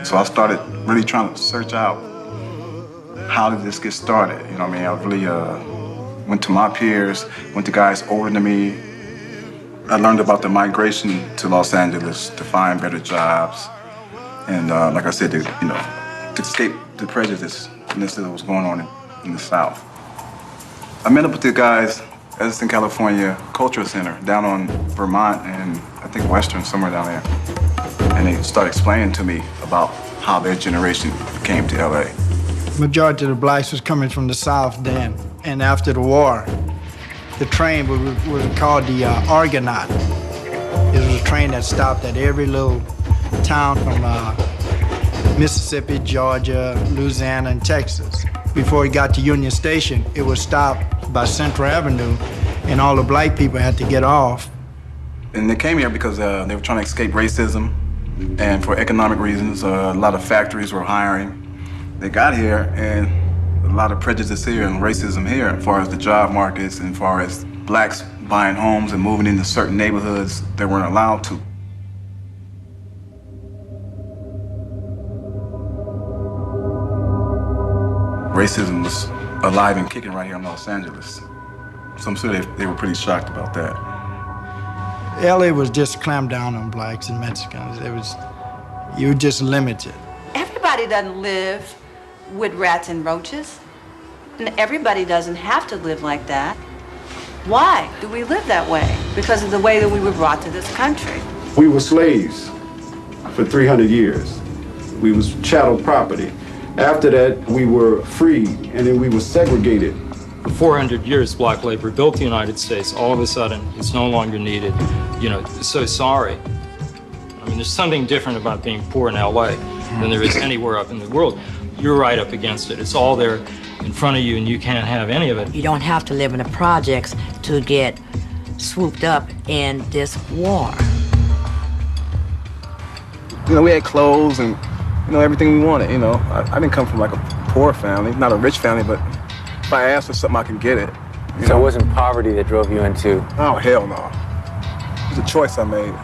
So I started really trying to search out, how did this get started? You know what I mean? I really went to my peers, went to guys older than me. I learned about the migration to Los Angeles to find better jobs. And like I said, to escape the prejudice that was going on in the South. I met up with the guys at Edison, California Cultural Center down on Vermont and I think Western, somewhere down there. And they started explaining to me about how their generation came to LA. Majority of the blacks was coming from the South then, and after the war, the train was called the Argonaut. It was a train that stopped at every little town from Mississippi, Georgia, Louisiana, and Texas. Before it got to Union Station, it was stopped by Central Avenue, and all the black people had to get off. And they came here because they were trying to escape racism, and for economic reasons, a lot of factories were hiring. They got here, and a lot of prejudice here and racism here as far as the job markets and as far as blacks buying homes and moving into certain neighborhoods they weren't allowed to. Racism was alive and kicking right here in Los Angeles. So I'm sure they were pretty shocked about that. LA was just clamped down on blacks and Mexicans. You were just limited. Everybody doesn't live with rats and roaches. And everybody doesn't have to live like that. Why do we live that way? Because of the way that we were brought to this country. We were slaves for 300 years. We was chattel property. After that, we were free, and then we were segregated. For 400 years, black labor built the United States. All of a sudden, it's no longer needed. So sorry. I mean, there's something different about being poor in LA than there is anywhere up in the world. You're right up against it. It's all there in front of you, and you can't have any of it. You don't have to live in the projects to get swooped up in this war. We had clothes and, everything we wanted, I didn't come from like a poor family, not a rich family, but if I asked for something, I could get it. So it wasn't poverty that drove you into? Oh, hell no. It was a choice I made.